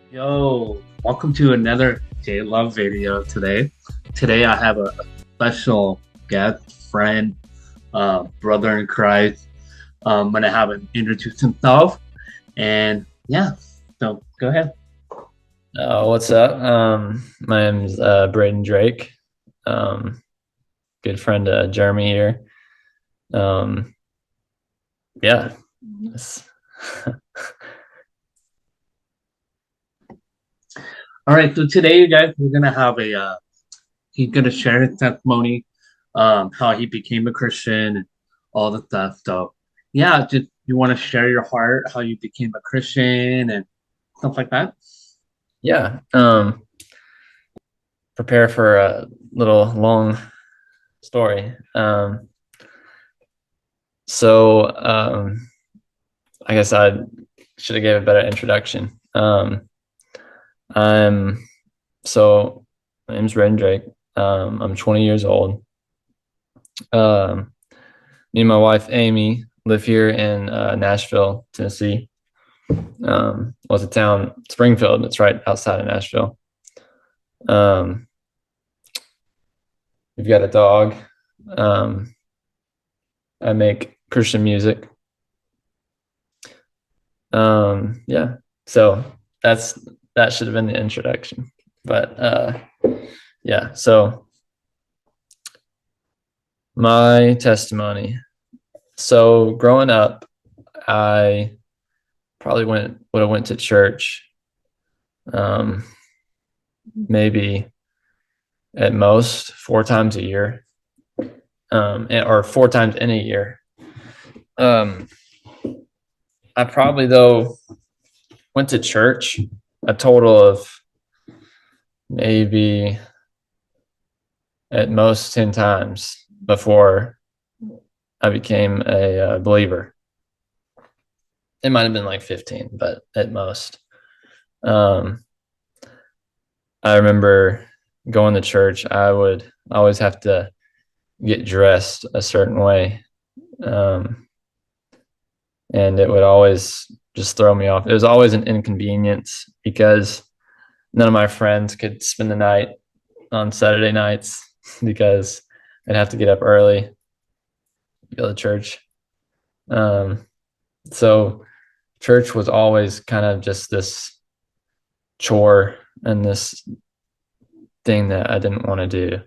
Yo, welcome to another J Love video today. Today I have a special guest friend, brother in Christ. I'm gonna have him introduce himself, and yeah, so go ahead. What's up? My name's Braden Drake. Um, Good friend Jeremy here. Um, yeah. It's- All right, so today, you guys, we're gonna have a he's gonna share his testimony, how he became a Christian, and all the stuff. So yeah, just you want to share your heart, how you became a Christian, and stuff like that. yeah. Prepare for a little long story. So I guess I should have gave a better introduction. I'm so my name's Braden Drake. I'm 20 years old. Um, Me and my wife Amy live here in Nashville, Tennessee. Well, it's a town, Springfield. It's right outside of Nashville. Um, we've got a dog. Um, I make Christian music. Yeah, so that's that should have been the introduction. But yeah, so my testimony. So growing up, I probably would have went to church, um, maybe at most 4 times a year, or 4 times in a year. Um, I probably though went to church a total of maybe at most 10 times before I became a believer. It might have been like 15, but at most. Um, I remember going to church. I would always have to get dressed a certain way. Um, and it would always just throw me off. It was always an inconvenience because none of my friends could spend the night on Saturday nights because I'd have to get up early, go to church. Um, so church was always kind of just this chore and this thing that I didn't want to do.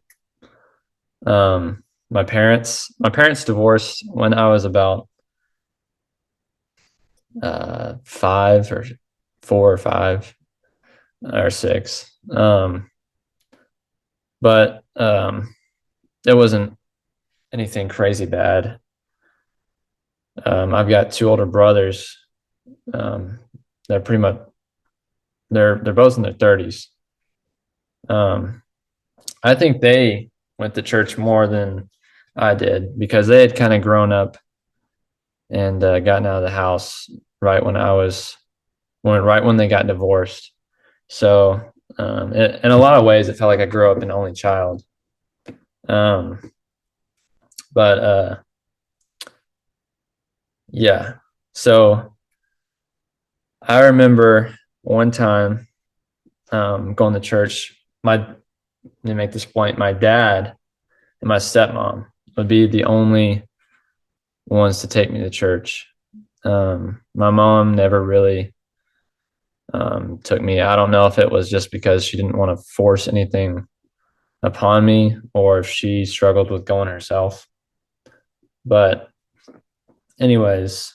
My parents divorced when I was about 5 or 4 or 5 or 6. But it wasn't anything crazy bad. I've got two older brothers. Um, they're pretty much they're both in their 30s. Um, I think they went to church more than I did because they had kind of grown up and gotten out of the house right when I was right when they got divorced. So in a lot of ways, it felt like I grew up an only child. Um, but yeah, so I remember one time going to church. To make this point, my dad and my stepmom would be the only ones to take me to church. My mom never really took me. I don't know if it was just because she didn't want to force anything upon me or if she struggled with going herself. But, anyways,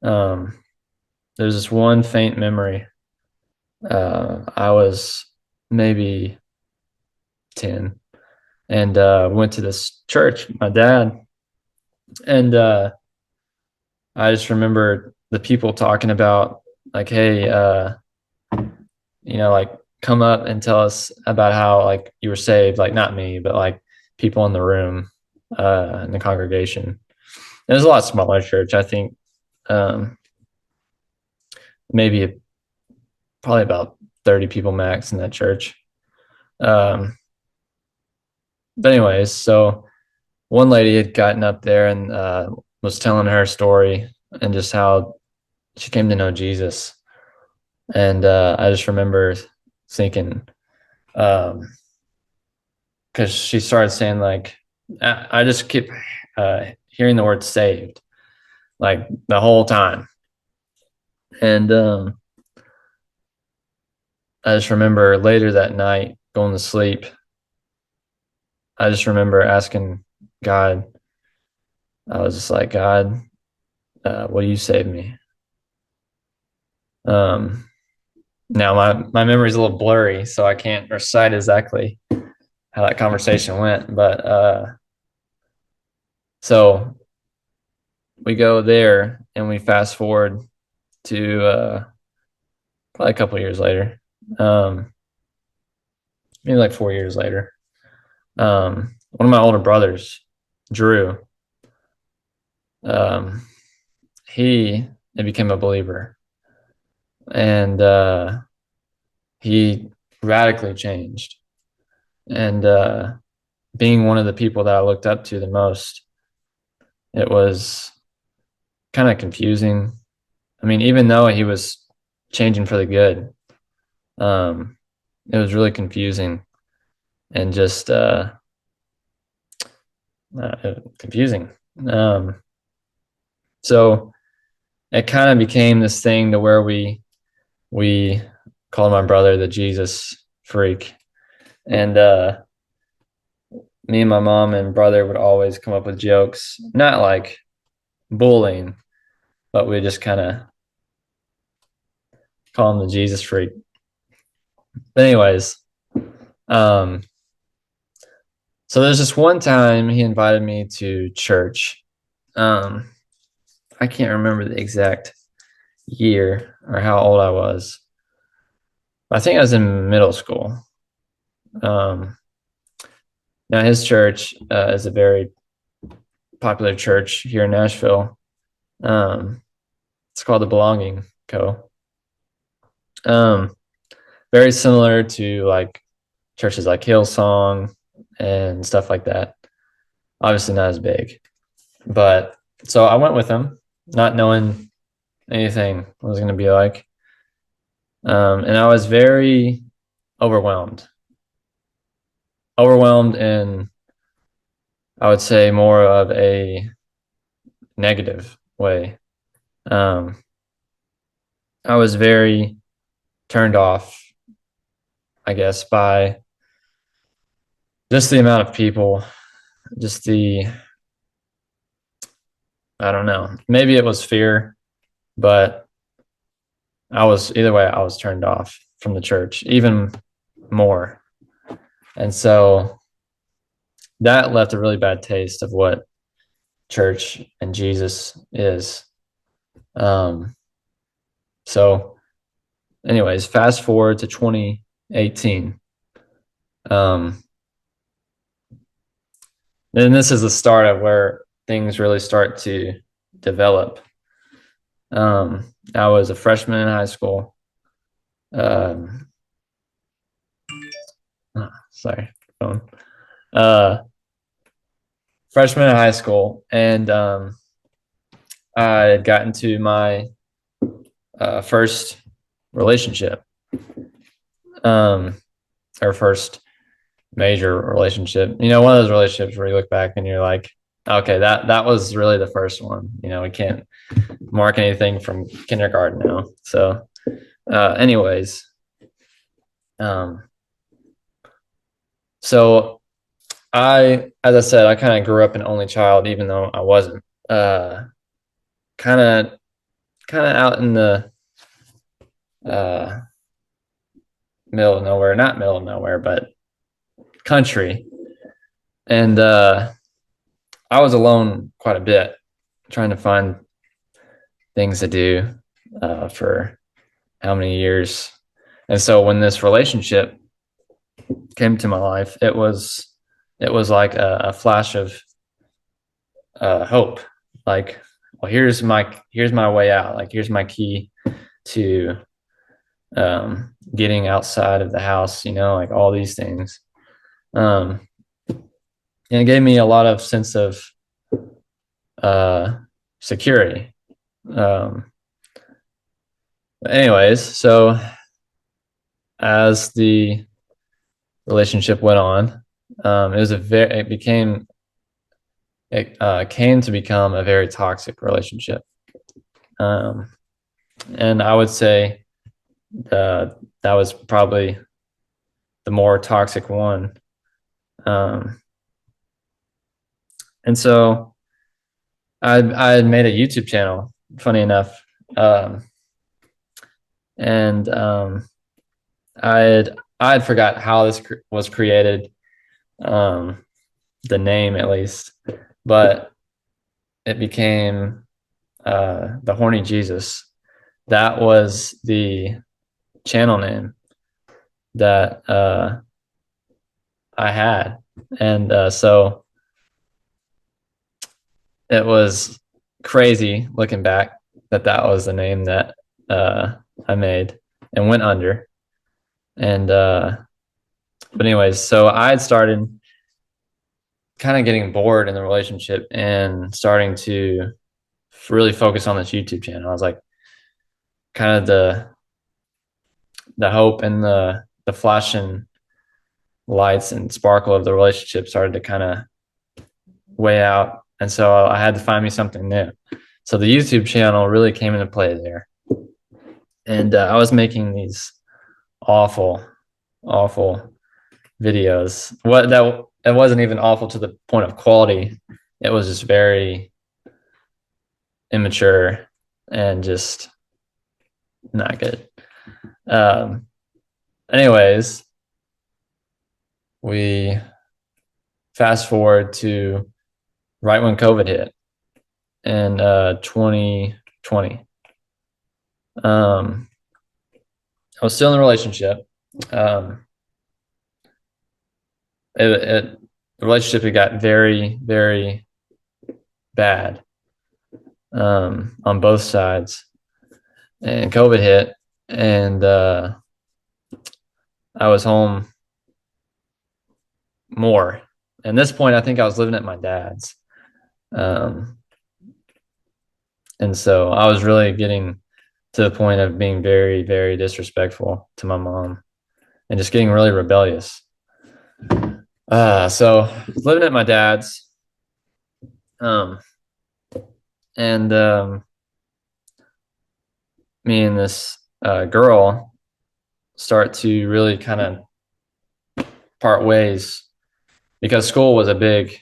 um, there's this one faint memory. I was maybe 10 and went to this church, my dad, and I just remember the people talking about, like, hey, like come up and tell us about how like you were saved, like not me, but like people in the room, in the congregation. It was a lot smaller church. I think um, maybe probably about 30 people max in that church. Um, but anyways, so one lady had gotten up there and was telling her story and just how she came to know Jesus. And I just remember thinking, because she started saying like, I just keep hearing the word saved like the whole time. And I just remember later that night going to sleep. I just remember asking God, I was just like, God, will you save me? Um, Now my memory is a little blurry, so I can't recite exactly how that conversation went. But so we go there and we fast forward to probably a couple years later, um, maybe like 4 years later. One of my older brothers, Drew, um, he became a believer, and he radically changed. And being one of the people that I looked up to the most, it was kind of confusing. I mean, even though he was changing for the good, um, it was really confusing and just confusing. Um, so it kind of became this thing to where we called my brother the Jesus freak, and me and my mom and brother would always come up with jokes, not like bullying, but we just kind of call him the Jesus freak. But anyways, um, so there's this one time he invited me to church. Um, I can't remember the exact year or how old I was. I think I was in middle school. Um, Now his church is a very popular church here in Nashville. Um, it's called the Belonging Co. Um, Very similar to like churches like Hillsong and stuff like that. Obviously not as big, but so I went with him, not knowing anything what it was going to be like. And I was very overwhelmed, overwhelmed in, I would say, more of a negative way. Um, I was very turned off, I guess, by just the amount of people, just the, I don't know, maybe it was fear, but either way, I was turned off from the church even more. And so that left a really bad taste of what church and Jesus is. Um, so, anyways, fast forward to 2018. Um, and this is the start of where things really start to develop. I was a freshman in high school. Um, Sorry, phone. Uh, Freshman in high school, and I had gotten to my first relationship, um, or first major relationship. You know, one of those relationships where you look back and you're like, okay, that was really the first one. You know, we can't mark anything from kindergarten now. So, anyways, um, so as I said, I kind of grew up an only child, even though I wasn't. Kind of, kind of out in the uh, middle of nowhere, not middle of nowhere, but country. And I was alone quite a bit, trying to find things to do for how many years. And so when this relationship came to my life, it was like a flash of hope. Like, well, here's my way out. Like, here's my key to getting outside of the house. You know, like all these things. Um, and it gave me a lot of sense of uh, security. Um, Anyways, so as the relationship went on, it came to become a very toxic relationship. Um, and I would say that was probably the more toxic one. Um, and so I had made a YouTube channel, funny enough. Um, and I had forgot how this was created, um, the name at least, but it became the Horny Jesus. That was the channel name that I had, and so it was crazy looking back that that was the name that I made and went under. And but anyways, so I had started kind of getting bored in the relationship and starting to really focus on this YouTube channel. I was like, kind of the hope and the flashing lights and sparkle of the relationship started to kind of weigh out, and so I had to find me something new. So the YouTube channel really came into play there, and I was making these awful, awful videos. What that it wasn't even awful to the point of quality. It was just very immature and just not good. Um, anyways, we fast forward to right when COVID hit in 2020. I was still in the relationship. Um, the relationship had got very, very bad on both sides, and COVID hit, and I was home more. At this point, I think I was living at my dad's, um, and so I was really getting to the point of being very, very disrespectful to my mom and just getting really rebellious. So living at my dad's, um, and me and this girl start to really kind of part ways because school was a big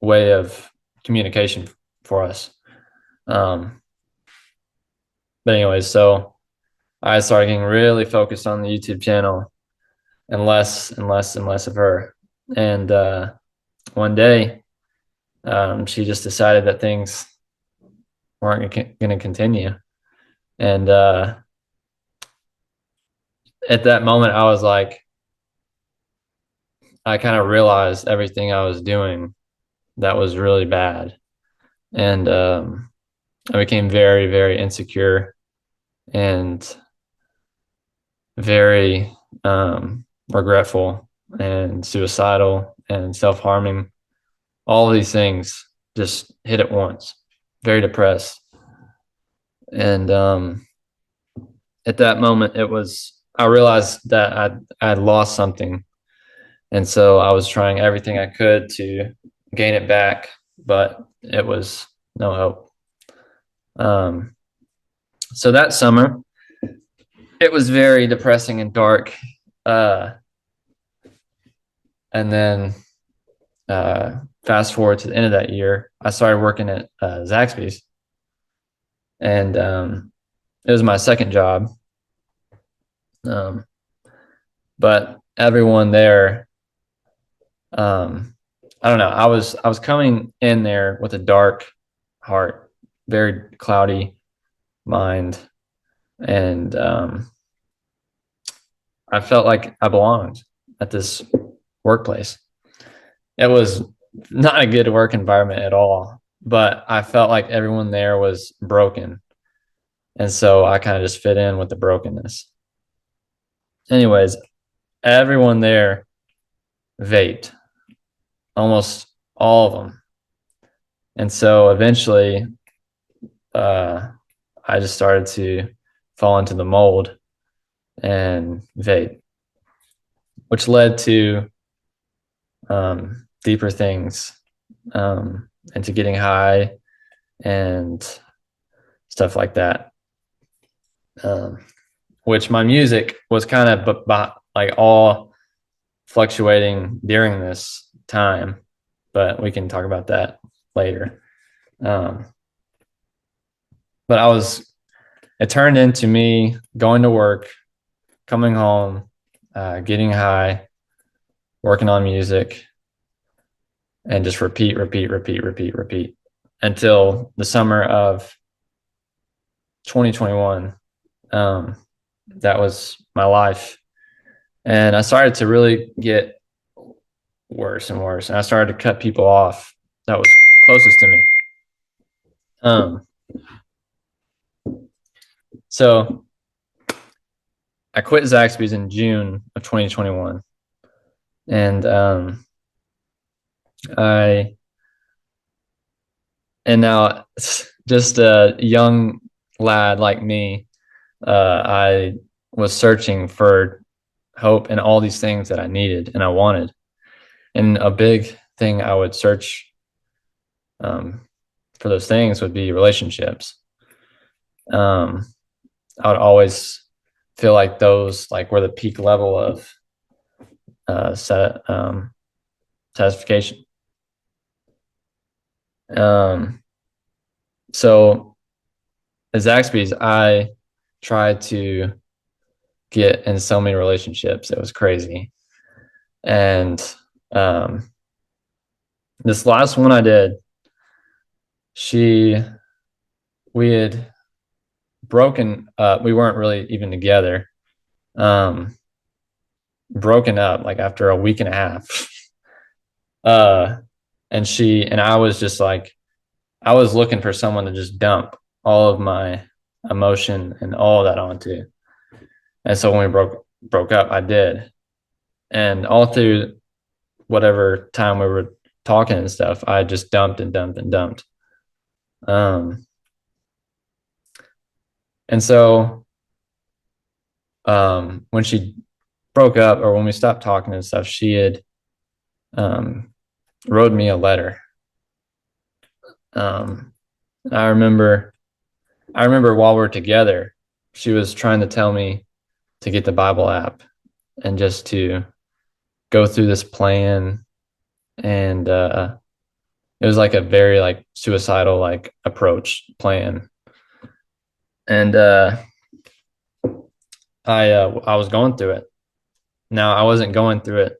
way of communication for us. Um, but anyways, so I started getting really focused on the YouTube channel and less and less and less of her. And one day, she just decided that things weren't going to continue. And at that moment, I was like, I kind of realized everything I was doing that was really bad. And I became very, very insecure and very regretful and suicidal and self harming. All of these things just hit at once, very depressed. And at that moment, I realized that I'd lost something. And so I was trying everything I could to gain it back, but it was no hope. Um, so that summer, it was very depressing and dark. Uh, and then fast forward to the end of that year, I started working at Zaxby's, and it was my second job. Um, but everyone there, I don't know. I was coming in there with a dark heart, very cloudy mind, and I felt like I belonged at this workplace. It was not a good work environment at all, but I felt like everyone there was broken. And so I kind of just fit in with the brokenness. Anyways, everyone there vaped, almost all of them. And so eventually, I just started to fall into the mold and vape, which led to deeper things, and to getting high and stuff like that. Um, which my music was kind of like all fluctuating during this time, but we can talk about that later. Um, but it turned into me going to work, coming home, getting high, working on music, and just repeat until the summer of 2021. Um, that was my life. And I started to really get worse and worse. And I started to cut people off that was closest to me. Um, so I quit Zaxby's in June of 2021. And I, and now just a young lad like me, I was searching for hope and all these things that I needed and I wanted. And a big thing I would search um, for those things would be relationships. Um, I would always feel like those like were the peak level of satisfaction. Um, so at Zaxby's, I tried to get in so many relationships. It was crazy. And um, this last one I did, she, we had broken up. We weren't really even together. Um, broken up like after a week and a half. uh, and I was just like, I was looking for someone to just dump all of my emotion and all that onto. And so when we broke up, I did. And all through whatever time we were talking and stuff, I just dumped and dumped and dumped. Um, and so when she broke up or when we stopped talking and stuff, she had wrote me a letter. Um, I remember while we're together, she was trying to tell me to get the Bible app and just to go through this plan. And it was like a very like suicidal like approach plan. And I was going through it. Now I wasn't going through it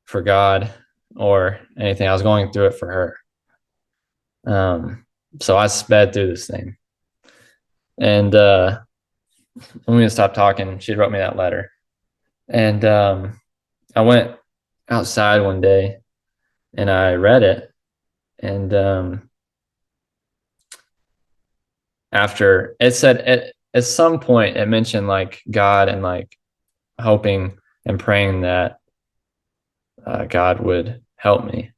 for God or anything. I was going through it for her. So I sped through this thing. And when we stopped talking, she wrote me that letter. And I went outside one day and I read it. And after it said, at some point, it mentioned like God and like hoping and praying that God would help me.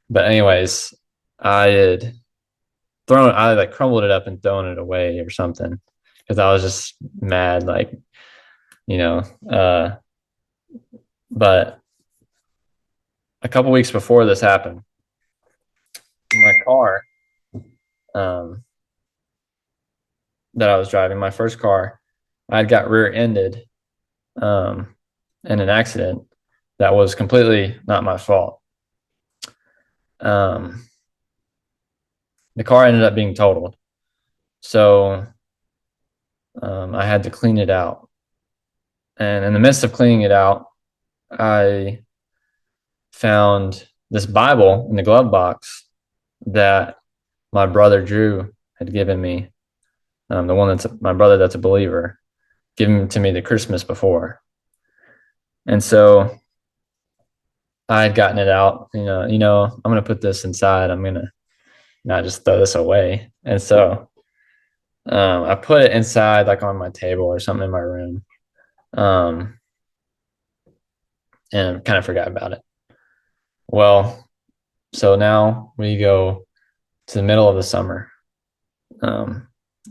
But, anyways, I like crumbled it up and thrown it away or something because I was just mad, like, you know. But a couple weeks before this happened, my car um, that I was driving, my first car, I got rear-ended um, in an accident that was completely not my fault. Um, the car ended up being totaled, so I had to clean it out. And in the midst of cleaning it out, I found this Bible in the glove box that my brother Drew had given me. The one that's my brother that's a believer, given to me the Christmas before. And so I had gotten it out, I'm going to put this inside. I'm going to not just throw this away. And so I put it inside, like on my table or something in my room, um, and kind of forgot about it. Well, so now we go to the middle of the summer of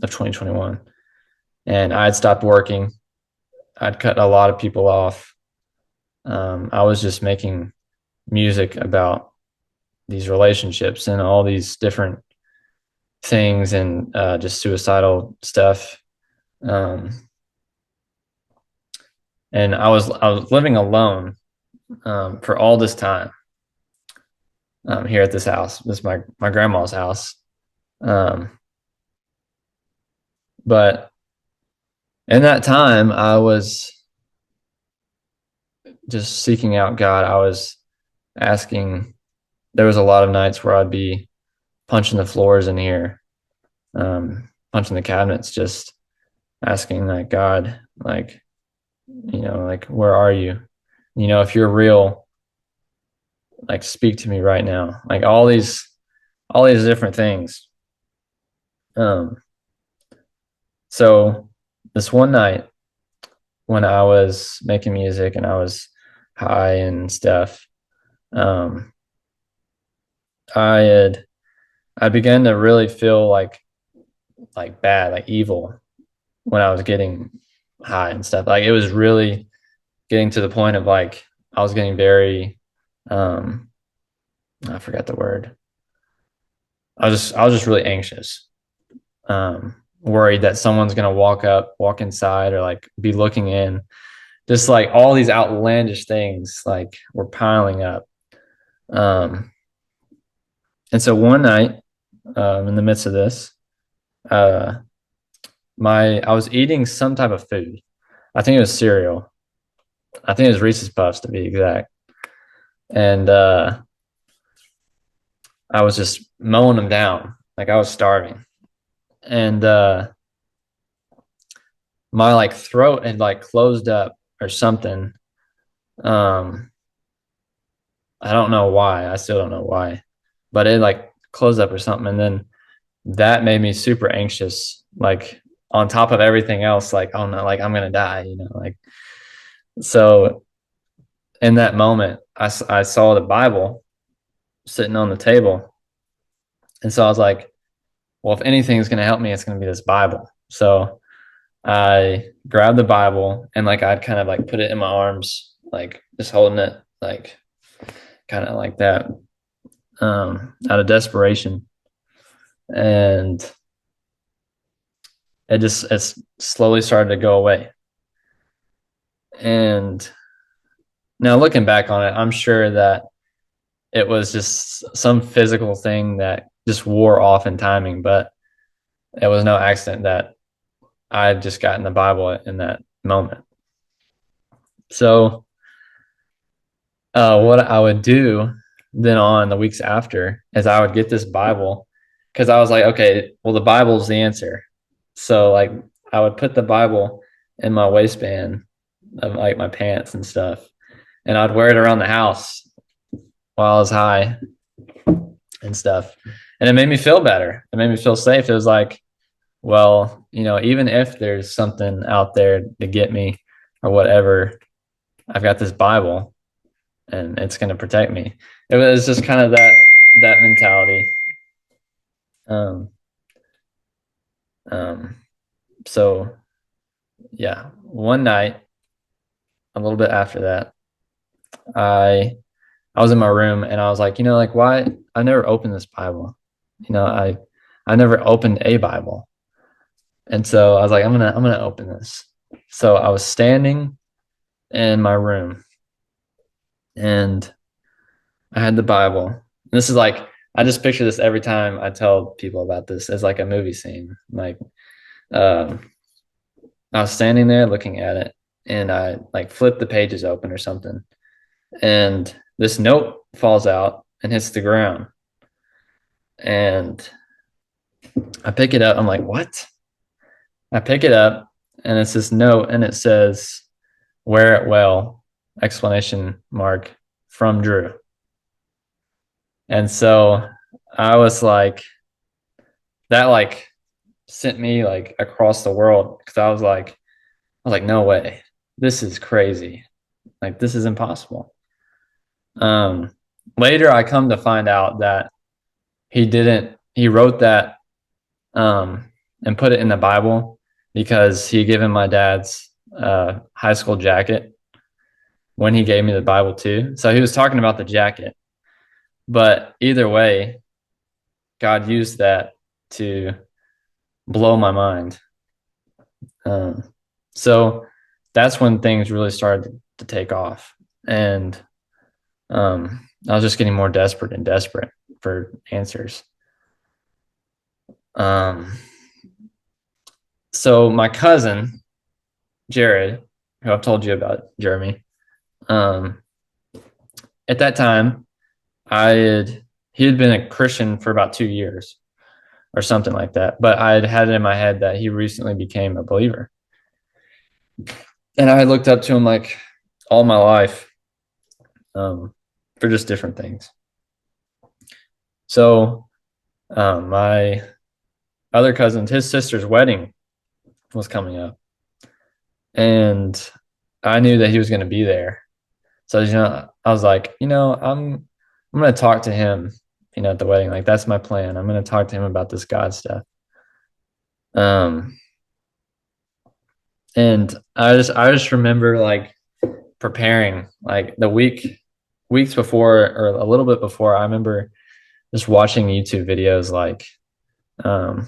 2021. and I had stopped working. I'd cut a lot of people off. I was just making music about these relationships and all these different things, and just suicidal stuff. Um, and I was living alone for all this time here at this house. This is my grandma's house. Um, but in that time, I was just seeking out God. I was asking. There was a lot of nights where I'd be punching the floors in here, punching the cabinets, just asking like God, like, like, where are you? If you're real, like, speak to me right now. Like all these different things. Um, so this one night when I was making music and I was high and stuff, um, I had I began to really feel like bad, like evil when I was getting high and stuff. Like it was really getting to the point of like I was getting very um I forgot the word. I was just really anxious. Worried that someone's gonna walk inside or like be looking in. Just like all these outlandish things like were piling up. Um and so one night, in the midst of this, uh I was eating some type of food. I think it was cereal. I think it was Reese's Puffs to be exact. And I was just mowing them down. Like I was starving. And my like throat had like closed up or something. Um I don't know why. I still don't know why. But it like closed up or something. And then that made me super anxious. Like on top of everything else, like, oh no, like I'm gonna die, like so in that moment, I saw the Bible sitting on the table. And so I was like, well, if anything's going to help me, it's going to be this Bible. So I grabbed the Bible and like I'd kind of like put it in my arms, like just holding it, like kind of like that, out of desperation. And it slowly started to go away. And now looking back on it, I'm sure that it was just some physical thing that just wore off in timing, but it was no accident that I had just gotten the Bible in that moment. So, what I would do then on the weeks after is I would get this Bible because I was like, okay, well, the Bible's the answer. So, like, I would put the Bible in my waistband of like my pants and stuff, and I'd wear it around the house while I was high and stuff. And it made me feel better. It made me feel safe. It was like, well, even if there's something out there to get me or whatever, I've got this Bible and it's going to protect me. It was just kind of that mentality. Um, um, so yeah, one night, a little bit after that, I I was in my room and I was like, like why I never opened this Bible. I never opened a Bible. And so I was like, I'm gonna open this. So I was standing in my room and I had the Bible. This is like I just picture this every time I tell people about this as like a movie scene. Like um, I was standing there looking at it, and I like flipped the pages open or something, and this note falls out and hits the ground, and I pick it up. I'm like, what? I pick it up, and it's this note, and it says, "Wear it well!" Explanation mark from Drew. And so I was like, that like sent me like across the world because I was like, no way, this is crazy, like this is impossible. Um, Later I come to find out that he wrote that and put it in the Bible because he had given my dad's high school jacket when he gave me the Bible too. So he was talking about the jacket. But either way, God used that to blow my mind. Um, so that's when things really started to take off. And I was just getting more desperate and desperate for answers. Um, so my cousin, Jared, who I've told you about, Jeremy, um, at that time, he had been a Christian for about 2 years or something like that. But I had it in my head that he recently became a believer. And I looked up to him like all my life, for just different things. So my other cousin, his sister's wedding was coming up. And I knew that he was going to be there. So, I was like, I'm going to talk to him, at the wedding. Like, that's my plan. I'm going to talk to him about this God stuff. Um, and I just remember like preparing like weeks before or a little bit before. I remember just watching YouTube videos um,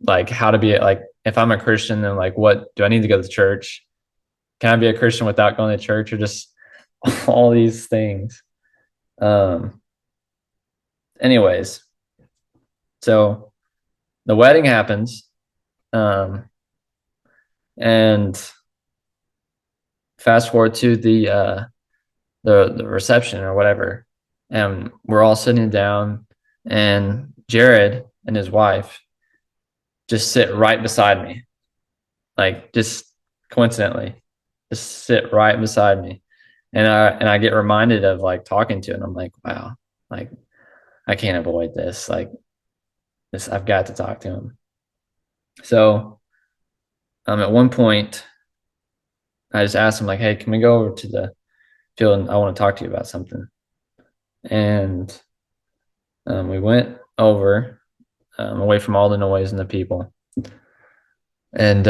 like how to be like, if I'm a Christian, then like, what do I need to go to church? Can I be a Christian without going to church, or just all these things? Um, anyways, so the wedding happens, um, and fast forward to the reception or whatever, and we're all sitting down, and Jared and his wife just sit right beside me, like just coincidentally, just sit right beside me, and I get reminded of like talking to him. I'm like, wow, like I can't avoid this. Like this, I've got to talk to him. So at one point, I just asked him like, "Hey, can we go over to the field? And I want to talk to you about something." And we went over, away from all the noise and the people, and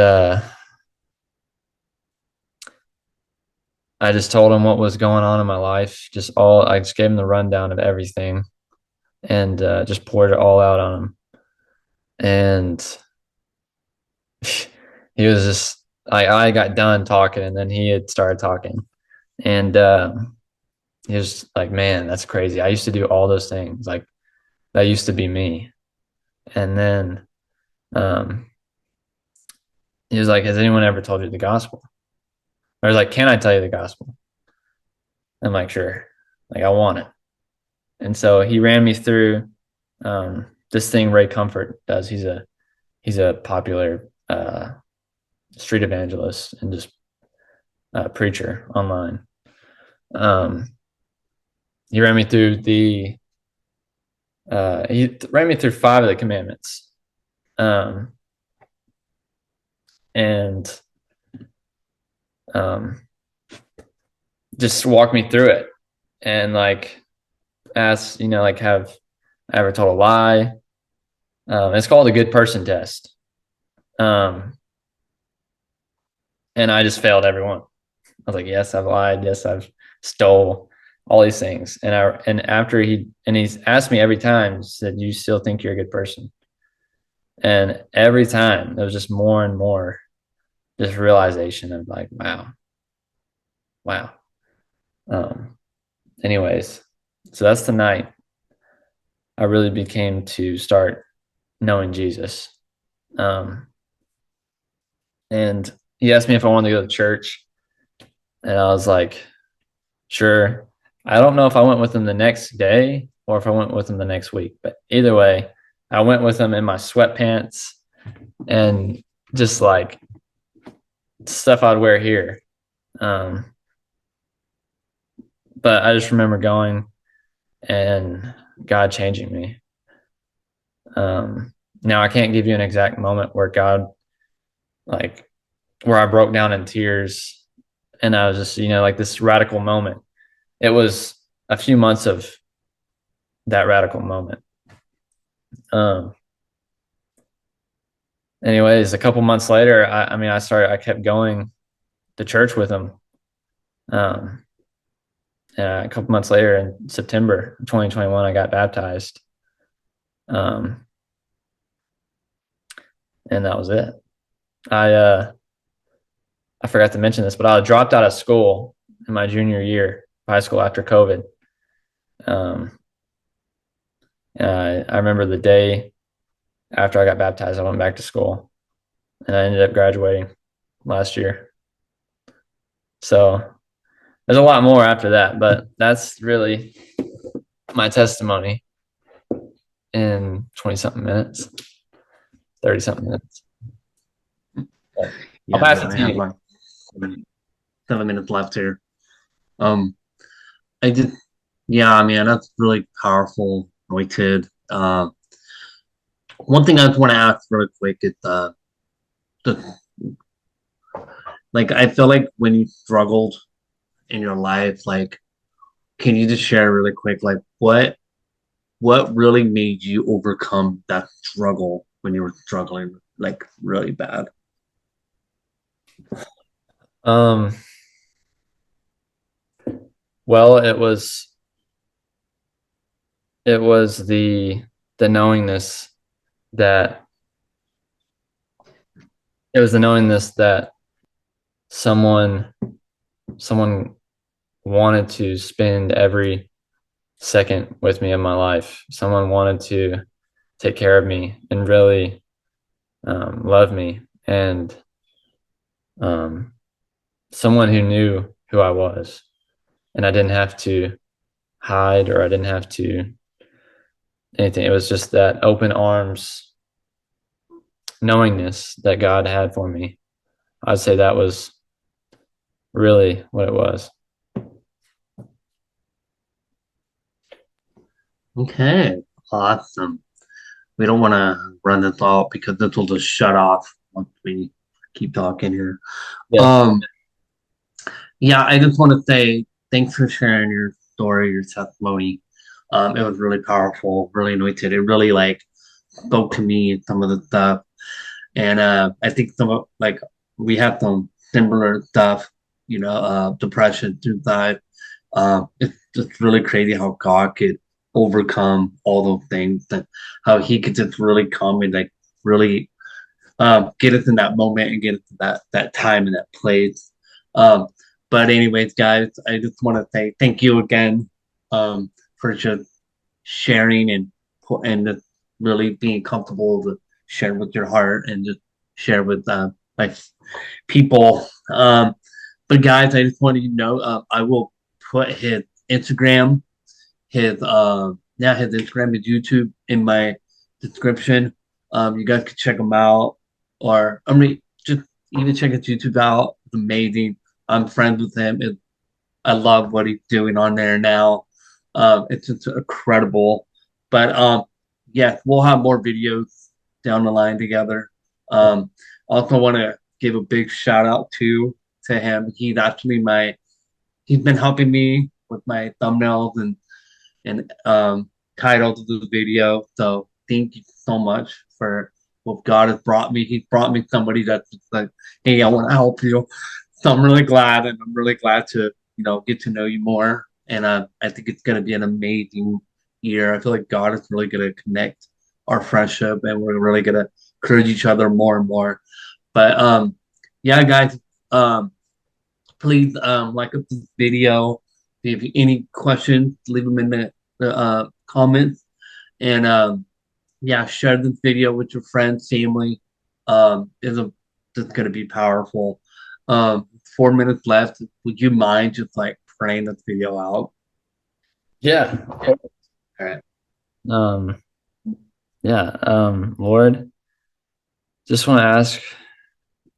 I just told him what was going on in my life. I just gave him the rundown of everything, and just poured it all out on him. And he was just I got done talking, and then he had started talking, and he was like, "Man, that's crazy. I used to do all those things. Like that used to be me." And then um, he was like, "Has anyone ever told you the gospel?" I was like, "Can I tell you the gospel?" I'm like, "Sure. Like I want it." And so he ran me through this thing Ray Comfort does. He's a popular street evangelist and just preacher online. Um, he ran me through five of the commandments, um, and um, just walked me through it, and like asked, like, have I ever told a lie? It's called a good person test, um, and I just failed every one. I was like, yes, I've lied. Yes, I've stole all these things. And he's asked me every time, he said, you still think you're a good person? And every time there was just more and more this realization of like, wow, wow. Um, anyways, so that's the night I really became to start knowing Jesus. Um, and he asked me if I wanted to go to church. And I was like, sure. I don't know if I went with him the next day or if I went with him the next week, but either way, I went with him in my sweatpants and just like stuff I'd wear here. Um, but I just remember going and God changing me. Now I can't give you an exact moment where like, where I broke down in tears and I was just, like this radical moment. It was a few months of that radical moment. Um, anyways, a couple months later, I kept going to church with him. Um, a couple months later in September 2021, I got baptized. Um, and that was it. I, uh, I forgot to mention this, but I dropped out of school in my junior year of high school after COVID. Um, I remember the day after I got baptized, I went back to school and I ended up graduating last year. So there's a lot more after that, but that's really my testimony in 20 something minutes, 30 something minutes. I'll Yeah, we pass it only to have you. like 7 minutes left here. Um, I did, yeah, man, that's really powerful, anointed. One thing I just want to ask really quick is the like I feel like when you struggled in your life, like can you just share really quick, like what really made you overcome that struggle when you were struggling like really bad? Um, well, it was the knowingness that it was the knowingness that someone someone wanted to spend every second with me in my life. Someone wanted to take care of me and really love me, and um, someone who knew who I was, and I didn't have to hide or I didn't have to anything. It was just that open arms knowingness that God had for me. I'd say that was really what it was. Okay, awesome. We don't want to run this off because this will just shut off once we keep talking here. Yeah. Um, yeah, I just want to say thanks for sharing your story, your testimony. It was really powerful, really anointed. It really like spoke to me some of the stuff, and I think some of like we have some similar stuff, depression, suicide. It's just really crazy how God could overcome all those things and how He could just really come and like really get us in that moment and get us to that time and that place. Um, but anyways, guys, I just want to say thank you again for just sharing and just really being comfortable to share with your heart and just share with my people. But guys, I just wanted you to know I will put his Instagram, his Instagram and YouTube in my description. You guys can check him out, or I mean, just even check his YouTube out. It's amazing. I'm friends with him. I love what he's doing on there now. It's just incredible. But yeah, we'll have more videos down the line together. Also want to give a big shout out to him. He's been helping me with my thumbnails and titles of the video. So thank you so much for what God has brought me. He's brought me somebody that's just like, hey, I want to help you. So I'm really glad, and I'm really glad to get to know you more. And I think it's going to be an amazing year. I feel like God is really going to connect our friendship, and we're really going to encourage each other more and more. But yeah, guys, um, please like up this video. If you have any questions, leave them in the comments. And yeah, share this video with your friends, family. Is a This going to be powerful. 4 minutes left. Would you mind just like praying this video out? Yeah. All right. Um, yeah. Lord, just want to ask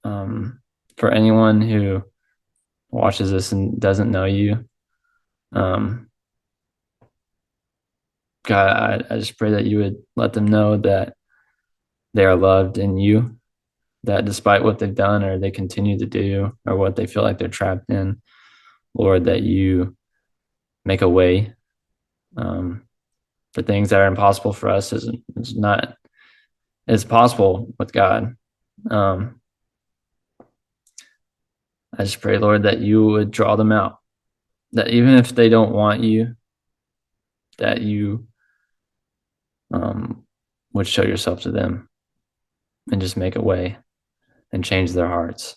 for anyone who watches this and doesn't know you. Um, God, I just pray that you would let them know that they are loved in you, that despite what they've done or they continue to do or what they feel like they're trapped in, Lord, that you make a way for things that are impossible for us is not is possible with God. Um, I just pray, Lord, that you would draw them out, that even if they don't want you, that you um, would show yourself to them and just make a way and change their hearts.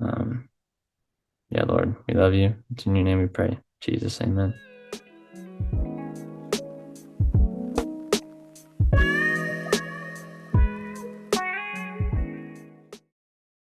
Um, yeah, Lord, we love you. It's in your name we pray. Jesus, amen.